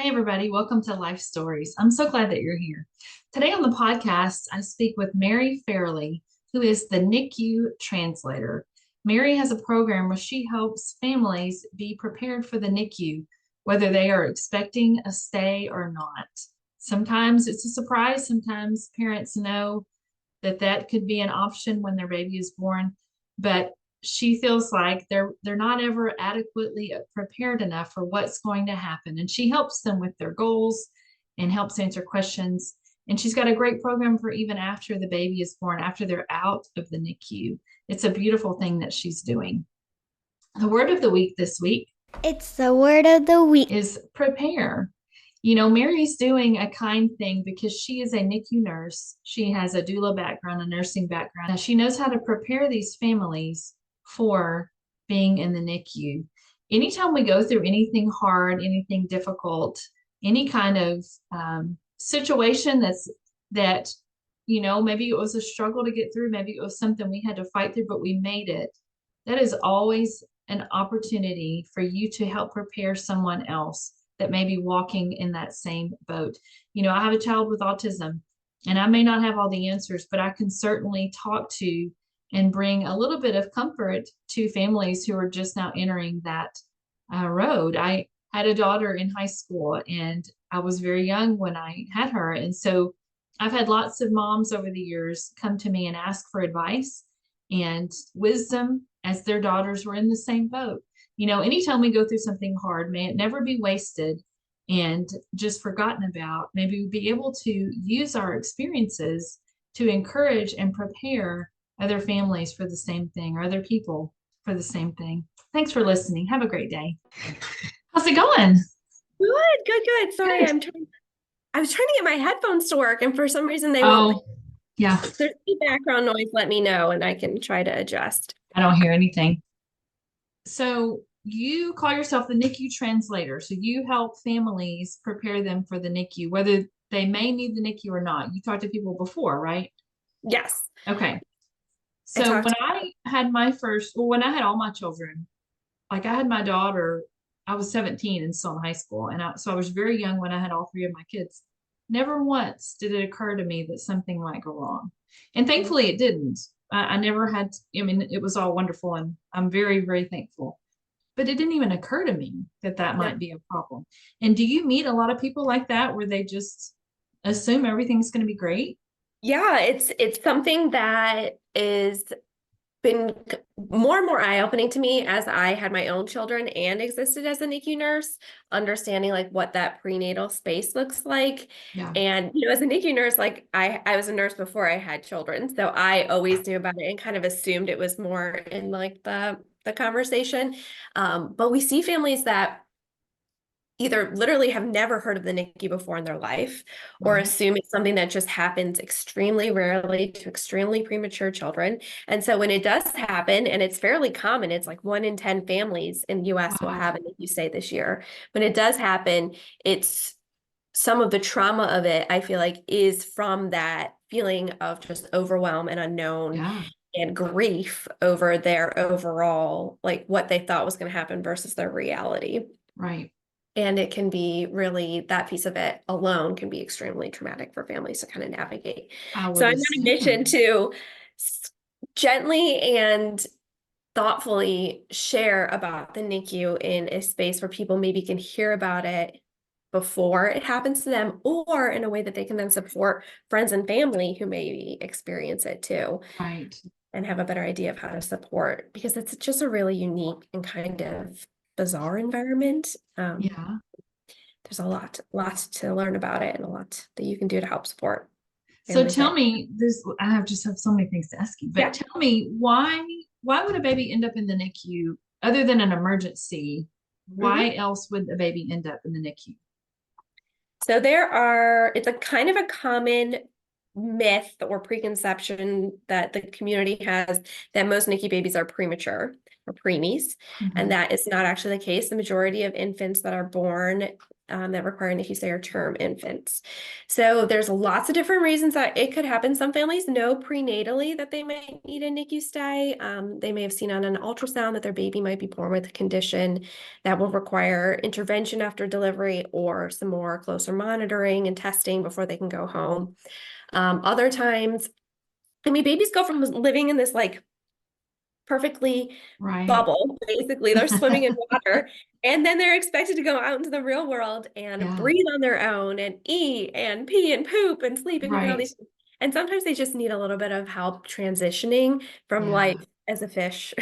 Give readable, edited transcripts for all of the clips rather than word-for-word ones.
everybody. Welcome to Life Stories. I'm so glad that you're here. Today on the podcast, I speak with Mary Farrelly, who is the NICU Translator. Mary has a program where she helps families be prepared for the NICU, whether they are expecting a stay or not. Sometimes it's a surprise. Sometimes parents know that that could be an option when their baby is born, but she feels like they're not ever adequately prepared enough for what's going to happen, and she helps them with their goals and helps answer questions. And she's got a great program for even after the baby is born, after they're out of the NICU. It's a beautiful thing that she's doing. The word of the week this week, it's the word of the week, is prepare. You know, Mary's doing a kind thing because she is a NICU nurse. She has a doula background, a nursing background. Now, she knows how to prepare these families for being in the NICU. Anytime we go through anything hard, anything difficult, any kind of situation that maybe it was a struggle to get through, maybe it was something we had to fight through, but we made it. That is always an opportunity for you to help prepare someone else that may be walking in that same boat. You know, I have a child with autism, and I may not have all the answers, but I can certainly talk to and bring a little bit of comfort to families who are just now entering that road. I had a daughter in high school, and I was very young when I had her. And so I've had lots of moms over the years come to me and ask for advice and wisdom as their daughters were in the same boat. You know, anytime we go through something hard, may it never be wasted and just forgotten about. Maybe we'll be able to use our experiences to encourage and prepare other families for the same thing, or other people for the same thing. Thanks for listening. Have a great day. How's it going? Good. Sorry, Good. I was trying to get my headphones to work, and for some reason they won't. Oh, yeah. If there's any background noise, let me know and I can try to adjust. I don't hear anything. So you call yourself the NICU Translator. So you help families prepare them for the NICU, whether they may need the NICU or not. You talked to people before, right? Yes. Okay. So when I had when I had all my children, like I had my daughter, I was 17 and still in high school. So I was very young when I had all three of my kids. Never once did it occur to me that something might go wrong. And thankfully it didn't. I never had, I mean, it was all wonderful, and I'm very, very thankful. But it didn't even occur to me that that No. might be a problem. And do you meet a lot of people like that where they just assume everything's going to be great? Yeah, it's something that is been more and more eye-opening to me as I had my own children and existed as a NICU nurse, understanding like what that prenatal space looks like. Yeah. And as a NICU nurse, like I was a nurse before I had children, so I always knew about it and kind of assumed it was more in like the conversation. But we see families that either literally have never heard of the NICU before in their life, or Right. assume it's something that just happens extremely rarely to extremely premature children. And so when it does happen, and it's fairly common, it's like 1 in 10 families in the US will Wow. have a NICU stay this year. When it does happen, it's some of the trauma of it, I feel like, is from that feeling of just overwhelm and unknown Yeah. and grief over their overall, like what they thought was going to happen versus their reality. Right. And it can be really, that piece of it alone can be extremely traumatic for families to kind of navigate. I So would I'm on a mission assume. to gently and thoughtfully share about the NICU in a space where people maybe can hear about it before it happens to them, or in a way that they can then support friends and family who maybe experience it too, Right. and have a better idea of how to support, because it's just a really unique and kind of bizarre environment. Yeah. There's a lot to learn about it, and a lot that you can do to help support So families tell that. me this, I have just have so many things to ask you, but Yeah. tell me why would a baby end up in the NICU other than an emergency? Why Mhm. else would a baby end up in the NICU? So it's a kind of a common myth or preconception that the community has, that most NICU babies are premature or preemies, and Mhm. that is not actually the case. The majority of infants that are born that require NICU stay are term infants. So there's lots of different reasons that it could happen. Some families know prenatally that they might need a NICU stay. They may have seen on an ultrasound that their baby might be born with a condition that will require intervention after delivery or some more closer monitoring and testing before they can go home. Other times, I mean, babies go from living in this like perfectly Right. bubble, basically. They're swimming in water. And then they're expected to go out into the real world and Yeah. breathe on their own and eat and pee and poop and sleep and do all Right. these things. And sometimes they just need a little bit of help transitioning from Yeah. life as a fish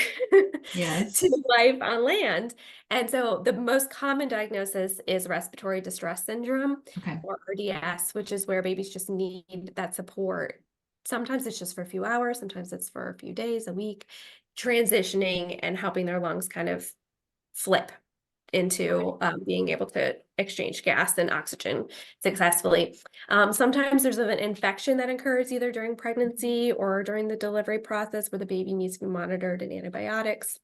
Yes. to life on land. And so the most common diagnosis is respiratory distress syndrome, Okay. or RDS, which is where babies just need that support. Sometimes it's just for a few hours, sometimes it's for a few days, a week, transitioning and helping their lungs kind of flip Right. into being able to exchange gas and oxygen successfully. Sometimes there's an infection that occurs either during pregnancy or during the delivery process where the baby needs to be monitored and antibiotics.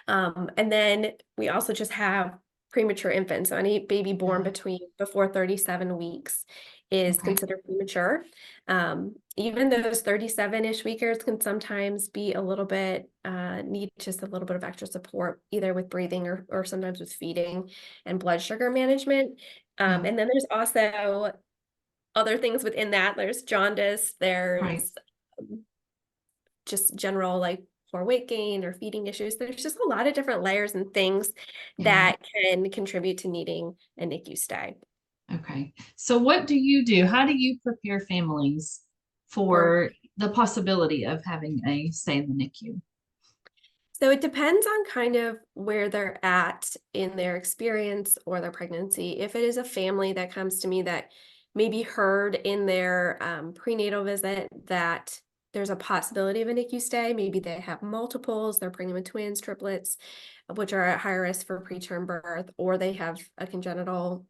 And then we also just have premature infants. So any baby born Yeah. before 37 weeks is Okay. considered premature. Even those 37-ish weekers can sometimes be a little bit, need just a little bit of extra support, either with breathing or sometimes with feeding and blood sugar management. Yeah. And then there's also other things within that. There's jaundice, Right. there's just general like poor weight gain or feeding issues. There's just a lot of different layers and things Yeah. that can contribute to needing a NICU stay. Okay. So what do you do? How do you prepare families For for the possibility of having a stay in the NICU? So it depends on kind of where they're at in their experience or their pregnancy. If it is a family that comes to me that maybe heard in their prenatal visit that there's a possibility of a NICU stay, maybe they have multiples, they're pregnant with twins, triplets, which are at higher risk for preterm birth, or they have a congenital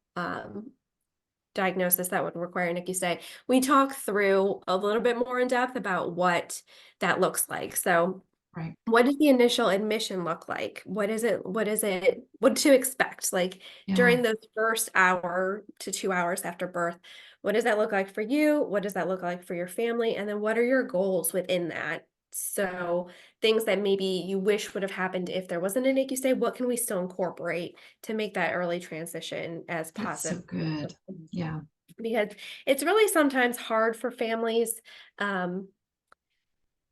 diagnosis that would require a NICU stay. We talk through a little bit more in depth about what that looks like. So Right. what does the initial admission look like? What to expect? Like Yeah. during those first hour to 2 hours after birth, what does that look like for you? What does that look like for your family? And then what are your goals within that? So things that maybe you wish would have happened if there wasn't a NICU stay, what can we still incorporate to make that early transition as That's so positive? good. Yeah. Because it's really sometimes hard for families. Um,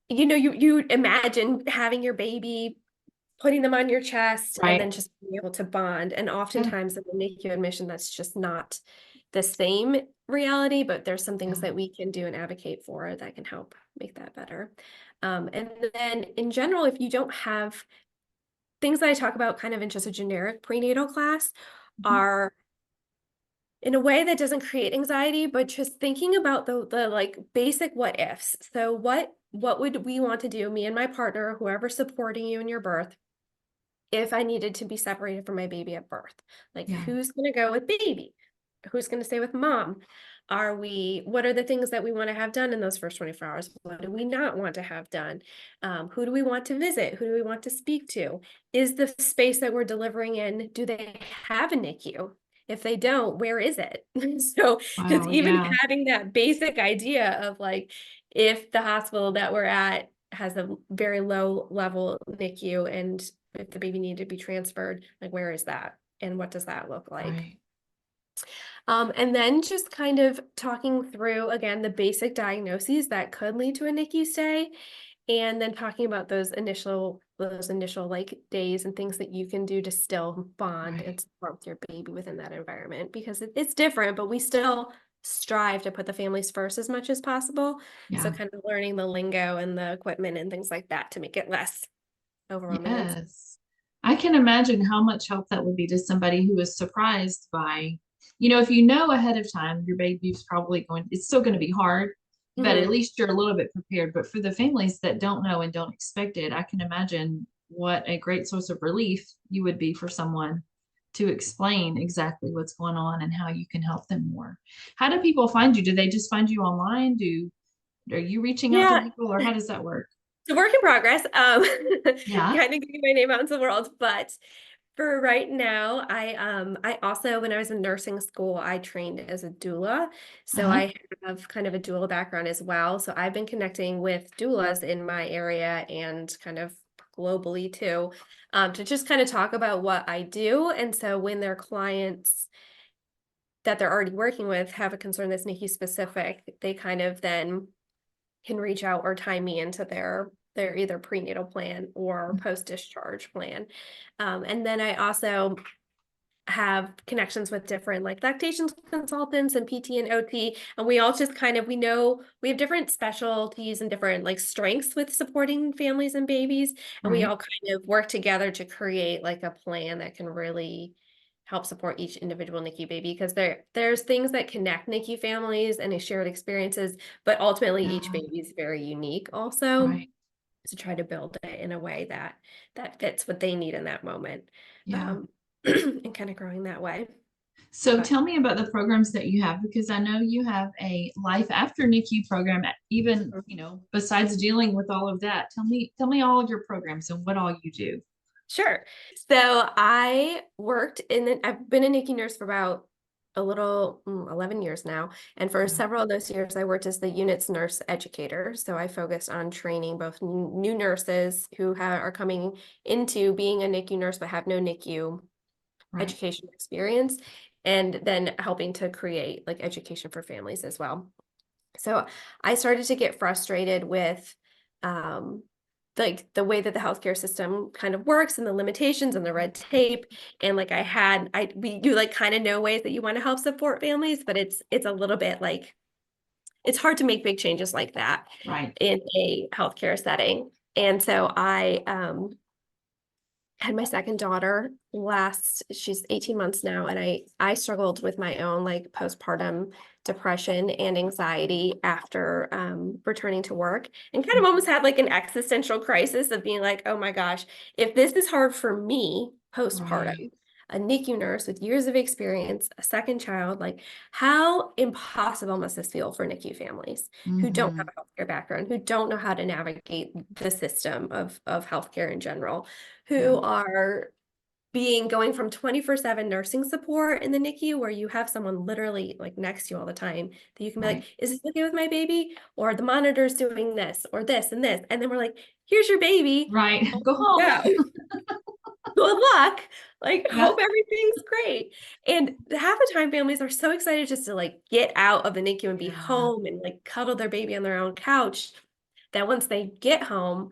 you imagine having your baby, putting them on your chest, and then Right. just being able to bond. And Yeah. oftentimes in the NICU admission, that's just not the same reality, but there's some things Yeah. that we can do and advocate for that can help make that better. And then in general, if you don't have things that I talk about kind of in just a generic prenatal class Mhm. are in a way that doesn't create anxiety, but just thinking about the like basic what ifs. So what would we want to do, me and my partner, whoever's supporting you in your birth, if I needed to be separated from my baby at birth? Like Yeah. who's gonna go with baby? Who's gonna stay with mom? What are the things that we want to have done in those first 24 hours? What do we not want to have done? Who do we want to visit? Who do we want to speak to? Is the space that we're delivering in, do they have a NICU? If they don't, where is it? So just Wow. even Yeah. having that basic idea of like, if the hospital that we're at has a very low level NICU and if the baby needed to be transferred, like where is that? And what does that look like? Right. And then just kind of talking through again the basic diagnoses that could lead to a NICU stay, and then talking about those initial like days and things that you can do to still bond Right. and support with your baby within that environment because it's different, but we still strive to put the families first as much as possible. So Yeah. kind of learning the lingo and the equipment and things like that to make it less overwhelming and Yes. I can imagine how much help that would be to somebody who is surprised by, if you know ahead of time your baby's probably it's still going to be hard, but at Mhm. least you're a little bit prepared. But for the families that don't know and don't expect it, I can imagine what a great source of relief you would be for someone to explain exactly what's going on and how you can help them more. How do people find you? Do they just find you online? Are you reaching out to Yeah. people, or how does that work? It's a work in progress. Yeah. Kind of getting my name out into the world, but For right now, I also when I was in nursing school, I trained as a doula. So Uh-huh. I have kind of a doula background as well. So I've been connecting with doulas in my area and kind of globally too, to just kind of talk about what I do. And so when their clients that they're already working with have a concern that's NICU specific, they kind of then can reach out or tie me into their either prenatal plan or post-discharge plan. And then I also have connections with different like lactation consultants and PT and OT, and we all just kind of we know we have different specialties and different like strengths with supporting families and babies, and we Right. all kind of work together to create like a plan that can really help support each individual NICU baby, because there's things that connect NICU families and shared experiences, but ultimately Yeah. each baby is very unique also, Right. to try to build it in a way that fits what they need in that moment. Yeah. um, and kind of growing that way. So But tell me about the programs that you have, because I know you have a life after NICU program, even, besides dealing with all of that. Tell me all of your programs and what all you do. sure. So I've been a NICU nurse for about a little 11 years now. And for Yeah. several of those years, I worked as the unit's nurse educator. So I focused on training both new nurses who are coming into being a NICU nurse but have no NICU Right. education experience, and then helping to create like education for families as well. So I started to get frustrated with um like the way that the healthcare system kind of works and the limitations and the red tape. And like we you like kind of know ways that you want to help support families, but it's a little bit like it's hard to make big changes like that Right. in a healthcare setting. And so I had my second daughter she's 18 months now, and I struggled with my own like postpartum depression and anxiety after returning to work, and kind of almost had like an existential crisis of being like, oh my gosh, if this is hard for me Right. postpartum, a NICU nurse with years of experience, a second child, like how impossible must this feel for NICU families who don't have Hmm. a healthcare background, who don't know how to navigate the system of healthcare in general, Yeah. who are going from 24/7 nursing support in the NICU, where you have someone literally like next to you all the time that you can be like, Right. is this okay with my baby? Or the monitor's doing this or this and this. And then we're like, here's your baby. Right. Oh, Go home. yeah. Good luck. Like, Yeah. hope everything's great. And half the time families are so excited just to like get out of the NICU and be Yeah. home and like cuddle their baby on their own couch, that once they get home,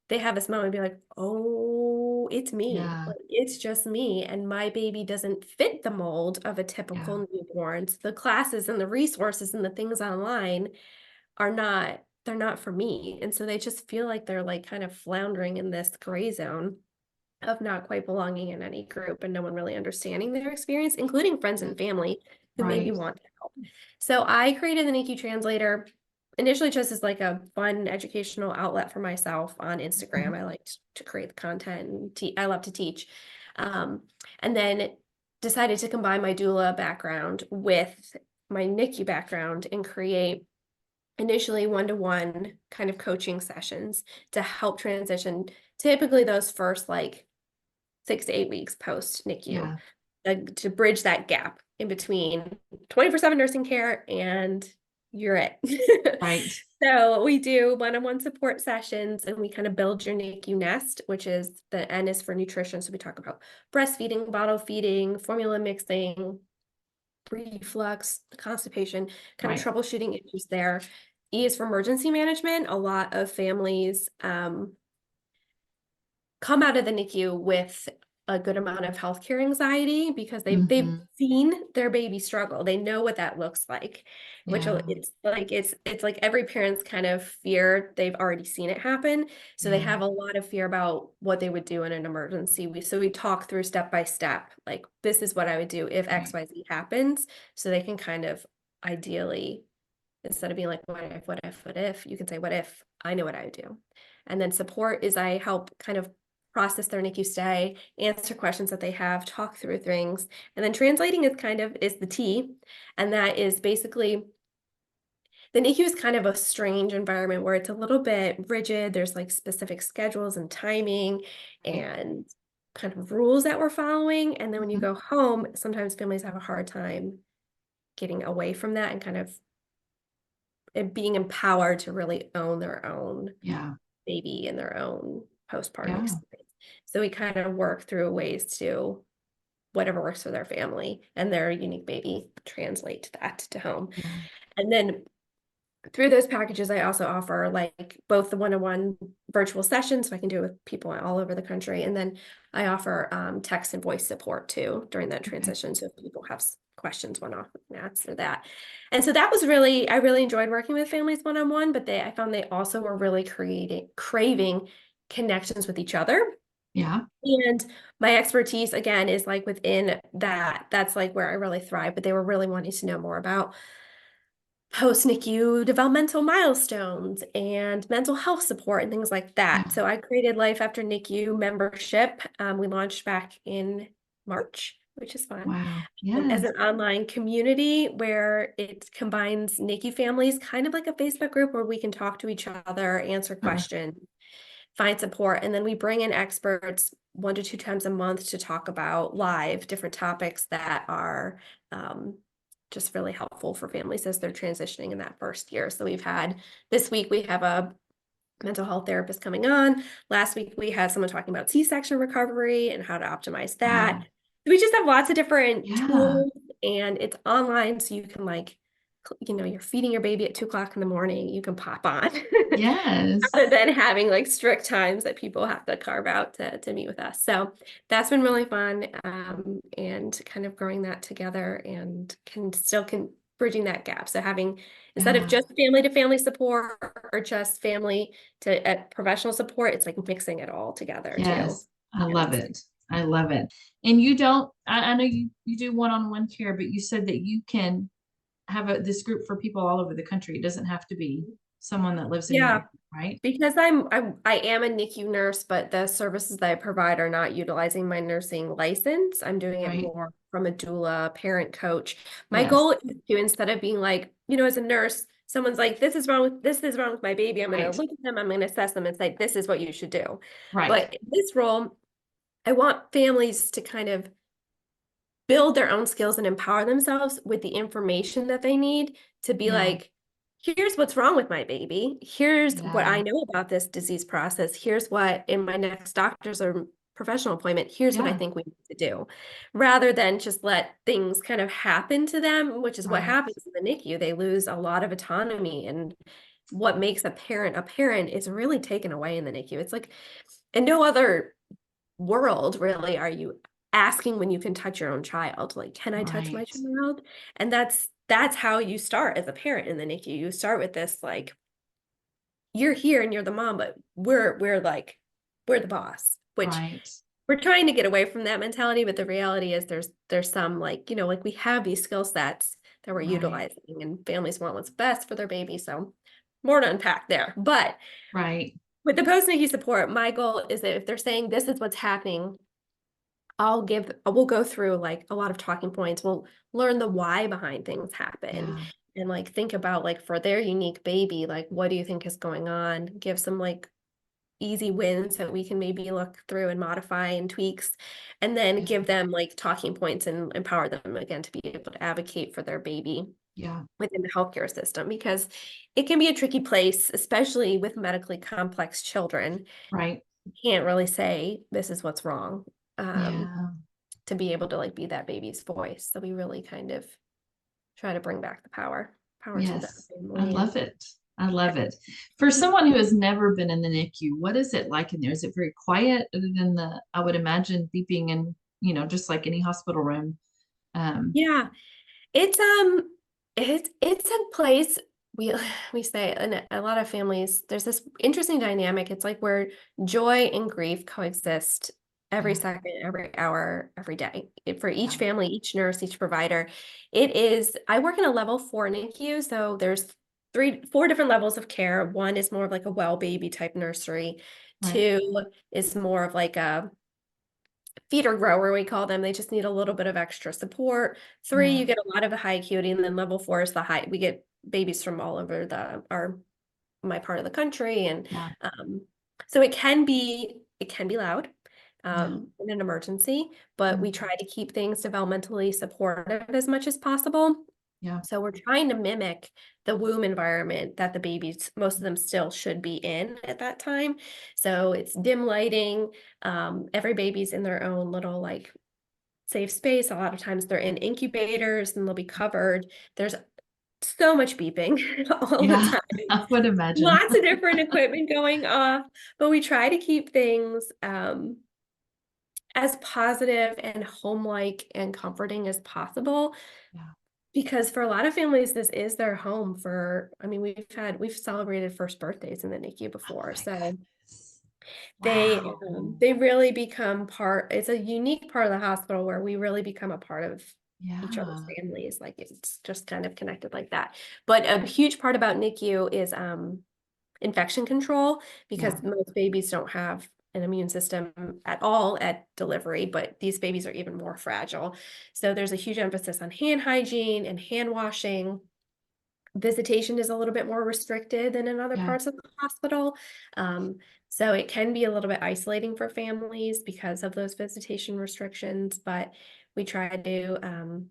they have this moment and be like, oh, it's me. Yeah. Like, it's just me. And my baby doesn't fit the mold of a Yeah. typical newborn. So the classes and the resources and the things online they're not for me. And so they just feel like they're like kind of floundering in this gray zone of not quite belonging in any group and no one really understanding their experience, including friends Yeah. and family who maybe Right. want to help. So I created the NICU Translator initially just as like a fun educational outlet for myself on Instagram. Mhm. I liked to create the content and I love to teach. Um, and then decided to combine my doula background with my NICU background and create initially one-to-one kind of coaching sessions to help transition typically those first like 6 to 8 weeks post NICU, Yeah. to bridge that gap in between 24/7 nursing care and you're it. Right. So we do one-on-one support sessions, and we kind of build your NICU nest, which is the N is for nutrition. So we talk about breastfeeding, bottle feeding, formula mixing, reflux, constipation, kind of Right. troubleshooting issues there. E is for emergency management. A lot of families come out of the NICU with a good amount of healthcare anxiety because they've Hmm. seen their baby struggle. They know what that looks like, which Yeah. it's like every parent's kind of fear. They've already seen it happen, so they Yeah. have a lot of fear about what they would do in an emergency. We talk through step by step, like this is what I would do if Right. XYZ happens, so they can kind of ideally, instead of being like, what if, you can say, what if I know what I would do. And then support is I help kind of process their NICU stay, answer questions that they have, talk through things. And then translating is the T. And that is basically the NICU is kind of a strange environment where it's a little bit rigid. There's like specific schedules and timing, Right. and kind of rules that we're following. And then when you go home, sometimes families have a hard time getting away from that and kind of being empowered to really own their own Yeah. baby and their own postpartum Yeah. experience. So we kind of work through ways to whatever works for their family and their unique baby, translate that to home. Yeah. And then through those packages, I also offer like both the one-on-one virtual sessions, so I can do it with people all over the country. And then I offer text and voice support too during that Okay. transition. So if people have questions, one-off, we can answer that. And so that was really, I really enjoyed working with families one-on-one, but I found they also were really craving connections with each other. Yeah. And my expertise again is like within that, that's like where I really thrive, but they were really wanting to know more about post-NICU developmental milestones and mental health support and things like Yeah. that. So I created Life After NICU membership. We launched back in March, which is fun, Wow. as Yes. an online community where it combines NICU families, kind of like a Facebook group where we can talk to each other, answer Sure. questions, find support, and then we bring in experts 1 to 2 times a month to talk about live different topics that are just really helpful for families as they're transitioning in that first year. So this week we have a mental health therapist coming on. Last week we had someone talking about C-section recovery and how to optimize that. Wow. We just have lots of different Yeah. tools, and it's online, so you can like, you're feeding your baby at 2 o'clock in the morning, you can pop on. Yes. Rather than having like strict times that people have to carve out to meet with us. So that's been really fun, and kind of growing that together and can bridging that gap. So having, instead of Yeah. just family to family support or just family to professional support, it's like mixing it all together too. Yes. I love And it. I love it. And you don't, I know you do one-on-one care, but you said that you can have this group for people all over the country. It doesn't have to be someone that lives in your yeah, area, right? because I am a NICU nurse, but the services that I provide are not utilizing my nursing license. I'm doing it Right. more from a doula, parent coach. My Yes. goal is to, instead of being like, as a nurse, someone's like, this is wrong with my baby. I'm going to Right. look at them, I'm going to assess them and say, this is what you should do. Right. But in this role, I want families to kind of build their own skills and empower themselves with the information that they need to be Yeah. like, here's what's wrong with my baby. Here's what Yeah. I know about this disease process. Here's what in my next doctor's or professional appointment, here's what I Yeah. think we need to do. Rather than just let things kind of happen to them, which is what Right. happens in the NICU. They lose a lot of autonomy, and what makes a parent is really taken away in the NICU. It's like in no other world really are you asking when you can touch your own child, like, can I touch my Right. child? And that's how you start as a parent in the NICU. You start with this like, you're here and you're the mom, but we're the boss, which Right. we're trying to get away from that mentality. But the reality is there's some like, like we have these skill sets that we're Right. utilizing, and families want what's best for their baby. So more to unpack there. But Right. with the post NICU support, my goal is that if they're saying this is what's happening, we'll go through like a lot of talking points. We'll learn the why behind things happen, Yeah. and like think about like for their unique baby, like what do you think is going on? Give some like easy wins that we can maybe look through and modify and tweaks, and then Yeah. give them like talking points and empower them again to be able to advocate for their baby Yeah. within the healthcare system, because it can be a tricky place, especially with medically complex children. Right. You can't really say this is what's wrong. Um, Yeah. to be able to like be that baby's voice. So we really kind of try to bring back the power to the Yes. I family. And love it. I love it. For someone who has never been in the NICU, what is it like in there? Is it very quiet other than I would imagine being in, just like any hospital room? Um, yeah, it's it's a place we we say in a lot of families there's this interesting dynamic. It's like where joy and grief coexist every yeah. second, every hour, every day. For each Yeah. family, each nurse, each provider, I work in a level 4 NICU, so there's 4 different levels of care. One is more of like a well baby type nursery. Right. 2 is more of like a feeder grower, we call them. They just need a little bit of extra support. 3, Yeah. you get a lot of the high acuity, and then level 4 is the high. We get babies from all over my part of the country, and Yeah. um, so it can be loud. Yeah. in an emergency, but we Mhm. try to keep things developmentally supportive as much as possible. Yeah. So we're trying to mimic the womb environment that the babies, most of them still should be in at that time. So it's dim lighting. Every baby's in their own little like safe space. A lot of times they're in incubators and they'll be covered. There's so much beeping all the Yeah. time. I would imagine. Lots of different equipment going off, but we try to keep things as positive and home-like and comforting as possible. Yeah. Because for a lot of families, this is their home for, I mean, we've celebrated first birthdays in the NICU Oh before. my So goodness. Wow. they really become part, it's a unique part of the hospital where we really become a part of each other's Yeah. families. Like it's just kind of connected like that. But a huge part about NICU is infection control Yeah. because most babies don't have an immune system at all at delivery, but these babies are even more fragile. So there's a huge emphasis on hand hygiene and hand washing. Visitation is a little bit more restricted than in other Yeah. parts of the hospital. Um, so it can be a little bit isolating for families because of those visitation restrictions, but we try to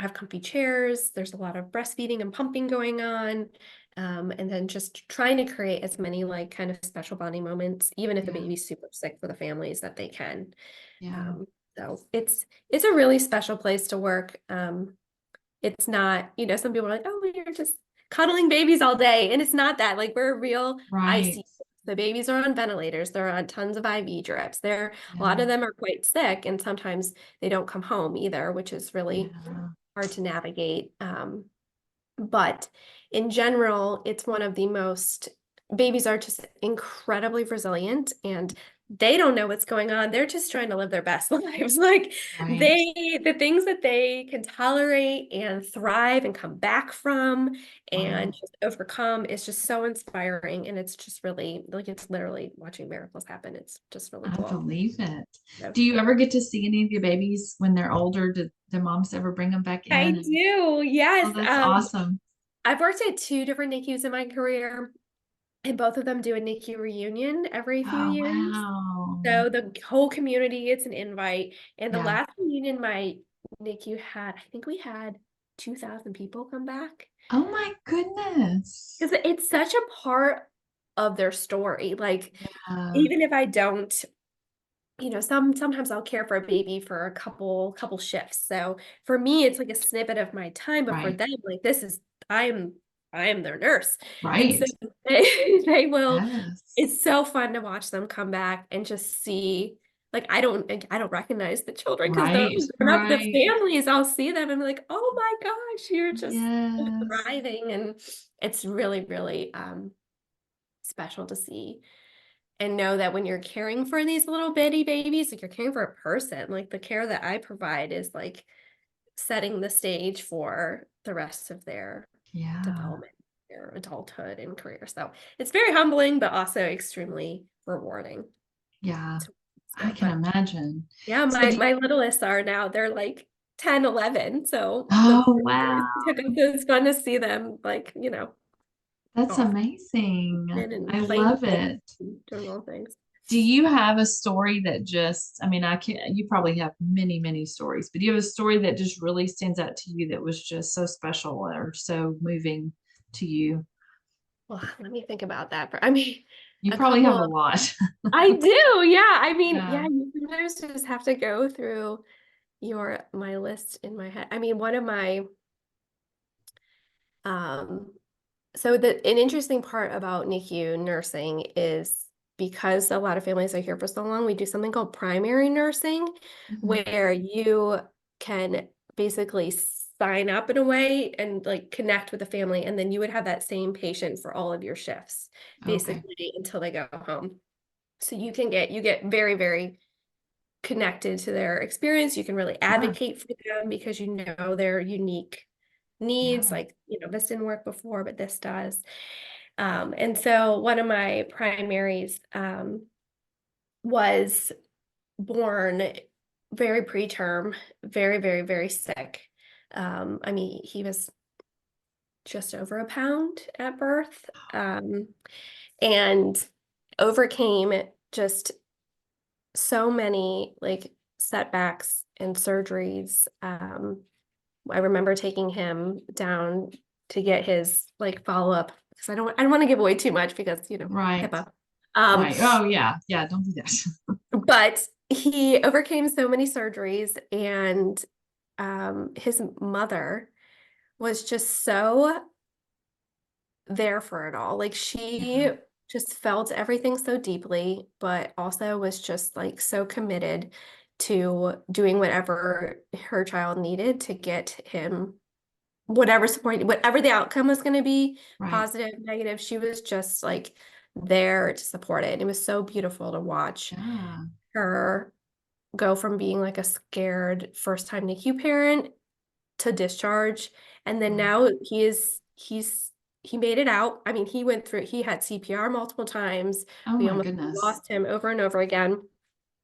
have comfy chairs. There's a lot of breastfeeding and pumping going on. And then just trying to create as many like kind of special bonding moments, even if the Yeah. baby's super sick for the families that they can. Yeah. Um, so it's a really special place to work. It's not, some people are like, oh, you're just cuddling babies all day. And it's not that. Like we're a real Right. ICU. The babies are on ventilators. They're on tons of IV drips. A lot Yeah. of them are quite sick, and sometimes they don't come home either, which is really Yeah. hard to navigate. But in general, it's one of the most, babies are just incredibly resilient and they don't know what's going on. They're just trying to live their best lives. Like Right. the things that they can tolerate and thrive and come back from and Wow. just overcome is just so inspiring. And it's just really like, it's literally watching miracles happen. It's just really I cool. believe it. So, Do you ever get to see any of your babies when they're older? Do the moms ever bring them back in? I And do. oh, Yes. that's awesome. I've worked at two different NICUs in my career. And both of them do a NICU reunion every few Oh, years. wow. So the whole community gets an invite. And the Yeah. last reunion my NICU had, I think we had 2,000 people come back. Oh my goodness. Because it's such a part of their story. Like, Yeah. even if I don't, sometimes I'll care for a baby for a couple shifts. So for me, it's like a snippet of my time, but for Right. them, like I am their nurse. And so Right. they will, Yes. it's so fun to watch them come back and just see, like I don't recognize the children because they're Right. all grown up, the Right. families, I'll see them and be like, oh my gosh, you're just Yes. thriving. And it's really, really special to see and know that when you're caring for these little bitty babies, like you're caring for a person, like the care that I provide is like setting the stage for the rest of their Yeah. development, their adulthood and career. So it's very humbling, but also extremely rewarding. Yeah. I So, can but imagine. yeah, So my do you, my littlest are now, they're like 10, 11. So oh, wow. it's fun to see them like, That's off amazing. and I playing love it. and doing all things. Do you have a story that just, I mean, I can't, you probably have many, many stories, but do you have a story that just really stands out to you that was just so special or so moving to you? Well, let me think about that. I mean, You a probably couple have a of, lot. I do. Yeah. I mean, yeah, Yeah. you sometimes just have to go through my list in my head. I mean, one of my, um, so an interesting part about NICU nursing is because a lot of families are here for so long, we do something called primary nursing, Mhm. where you can basically sign up in a way and like connect with the family, and then you would have that same patient for all of your shifts, Okay. basically until they go home. So you get very, very connected to their experience. You can really Yeah. advocate for them because you know their unique needs, Yeah. like, this didn't work before, but this does. And so one of my primaries was born very preterm, very, very, very sick. I mean, he was just over a pound at birth, and overcame just so many like setbacks and surgeries. I remember taking him down to get his like follow-up because I don't want to give away too much because, Right. HIPAA. Um, Right. Oh yeah. Yeah. Don't do that. but he overcame so many surgeries, and his mother was just so there for it all. Like she Yeah. just felt everything so deeply, but also was just like so committed to doing whatever her child needed to get him whatever support, whatever the outcome was going to be, Right. positive, negative. She was just like there to support it. And it was so beautiful to watch Yeah. her go from being like a scared first time NICU parent to discharge. And then Right. now he made it out. I mean, he had CPR multiple times. Oh We my almost goodness. lost him over and over again.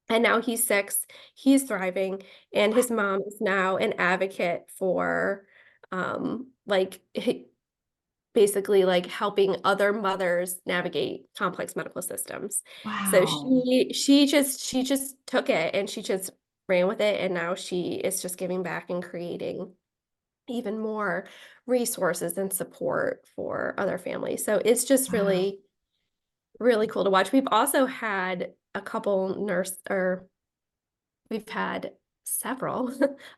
And now he's 6, he's thriving, and his mom is now an advocate for like basically like helping other mothers navigate complex medical systems. So Wow. she just took it and she just ran with it, and now she is just giving back and creating even more resources and support for other families. So it's just Wow. really, really cool to watch. We've also had a couple or we've had several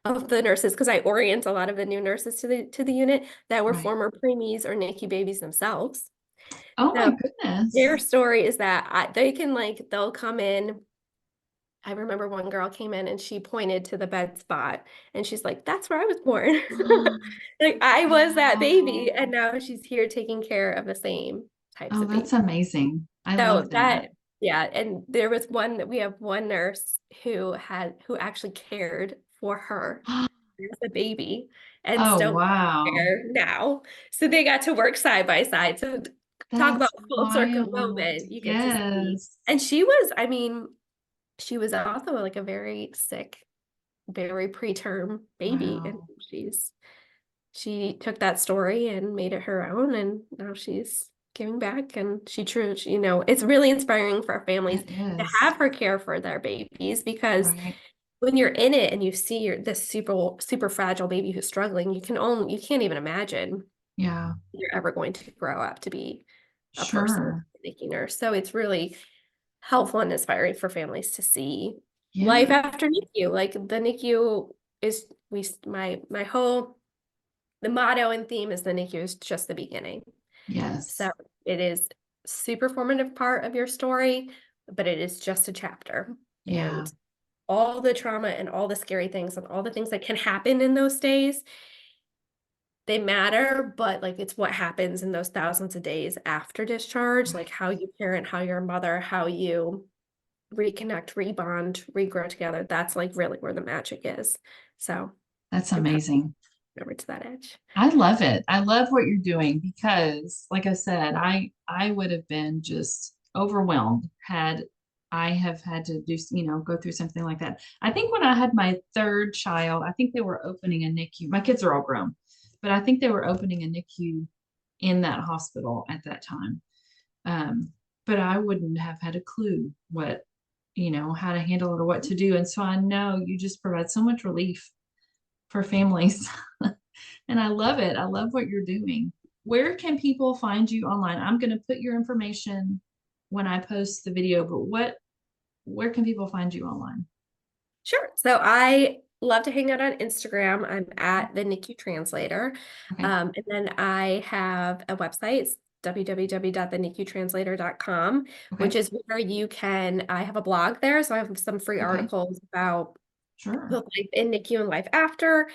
of the nurses because I orient a lot of the new nurses to the unit that were Right. former preemies or NICU babies themselves. Oh my So their goodness. story is that they can like they'll come in. I remember one girl came in and she pointed to the bed spot and she's like, "That's where I was born." Like I was that baby, and Wow. now she's here taking care of the same types Oh, of that's babies. amazing. I So love that. yeah, and we have one nurse who actually cared for her as a baby and Oh, still wow. care now. So they got to work side by side. So talk about That's full circle wild. moment. You get to see. Yes. And I mean, she was also like a very sick, very preterm baby. And Wow. she took that story and made it her own, and now she's giving back. And it's really inspiring for families It to is. have her care for their babies, because Right. when you're in it and you see this super super fragile baby who's struggling, you can't even imagine Yeah. you're ever going to grow up to be a person Sure. making nurse. So it's really helpful and inspiring for families to see life Yeah. after NICU. Like the NICU is my whole the motto and theme is the NICU is just the beginning. So Yes. it is super formative part of your story, but it is just a chapter. Yeah. And all the trauma and all the scary things and all the things that can happen in those days, they matter, but like it's what happens in those thousands of days after discharge, like Right. how you parent, how you're a mother, how you reconnect, rebond, regrow together. That's like really where the magic is. So That's I'm happy amazing. over to that edge. I love it. I love what you're doing because, like I said, I would have been just overwhelmed had I have had to do, go through something like that. I think when I had my third child, I think they were opening a NICU. My kids are all grown, but I think they were opening a NICU in that hospital at that time. Um, but I wouldn't have had a clue what, how to handle it or what to do. And so I know you just provide so much relief for families. And I love it. I love what you're doing. Where can people find you online? I'm going to put your information when I post the video, but where can people find you online? Sure. So I love to hang out on Instagram. I'm at the NICU Translator. Okay. And then I have a website, it's www.thenicu Okay. which is where I have a blog there. So I have some free Okay. articles about Sure. both life in NICU and life after.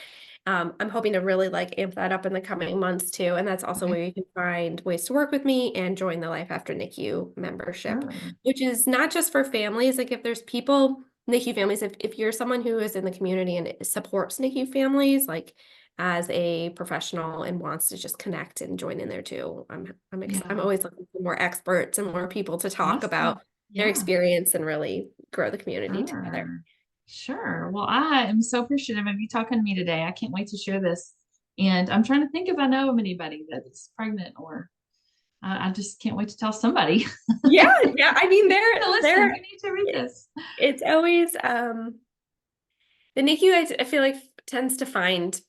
I'm hoping to really like amp that up in the coming months too. And that's also Okay. where you can find ways to work with me and join the Life After NICU membership, Sure. which is not just for families. Like if there's people, NICU families, if you're someone who is in the community and supports NICU families, like as a professional and wants to just connect and join in there too, I'm Yeah. always looking for more experts and more people to talk Awesome. about their Yeah. experience and really grow the community together. Sure. Sure. Well, I am so appreciative of you talking to me today. I can't wait to share this. And I'm trying to think if I know of anybody that is pregnant or I just can't wait to tell somebody. Yeah, yeah. I mean, Listen, you need to read this. it's always the NICU, I feel like tends to find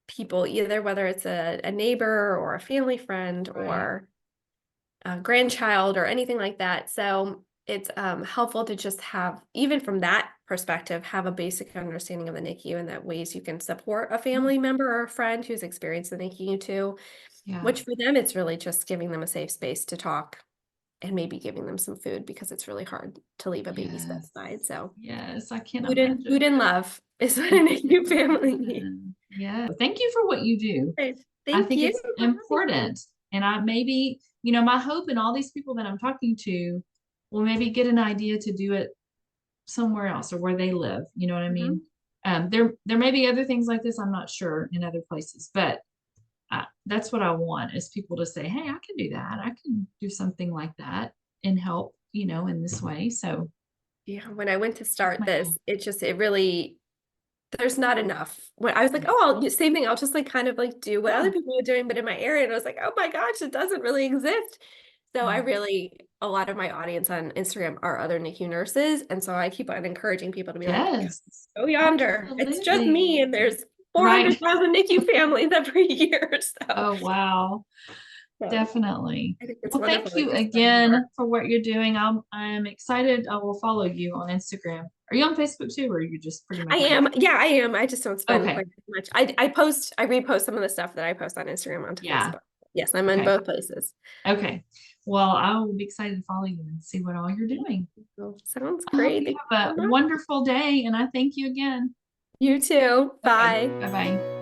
people either whether it's a neighbor or a family friend Right. or a grandchild or anything like that. So it's helpful to just have, even from that perspective, have a basic understanding of the NICU and that ways you can support a Yeah. family member or a friend who's experienced the NICU too, Yeah. which for them, it's really just giving them a safe space to talk and maybe giving them some food because it's really hard to leave a baby's Yes. bedside. So Yes. I can't food imagine. and love is what I a can't NICU family needs. imagine. Yeah. Thank you for what you do. Great. I Thank think you it's for having me. important. And I maybe, my hope in all these people that I'm talking to will maybe get an idea to do it somewhere else or where they live. You know what I mean? Mhm. There may be other things like this. I'm not sure in other places, but that's what I want is people to say, "Hey, I can do that. I can do something like that and help, in this way." So Yeah, when I went to that's start my this, goal. it really, there's not enough. When I was like, oh, same thing. I'll just like kind of like do what other Yeah, people are doing, but in my area, and I was like, oh my gosh, it doesn't really exist. So I yeah. really, a lot of my audience on Instagram are other NICU nurses, and so I keep on encouraging people to be like, Yes, go yonder. It's just me, absolutely. and there's Right. 400,000 NICU families every year. So, Oh, wow. so Definitely. I think it's Well, thank wonderful that you you're spreading more. again for what you're doing. I'm excited. I will follow you on Instagram. Are you on Facebook too, or are you just pretty I much on am. Instagram? Yeah, I am. I just don't spend Okay. quite as much. I repost some of the stuff that I post on Instagram onto Yeah. Facebook. Yes, I'm in Okay. both places. Okay. Well, I will be excited to follow you and see what all you're doing. So, sounds I hope great. you Thank you have so a much. wonderful day, and I thank you again. You too. Okay. Bye. Bye bye.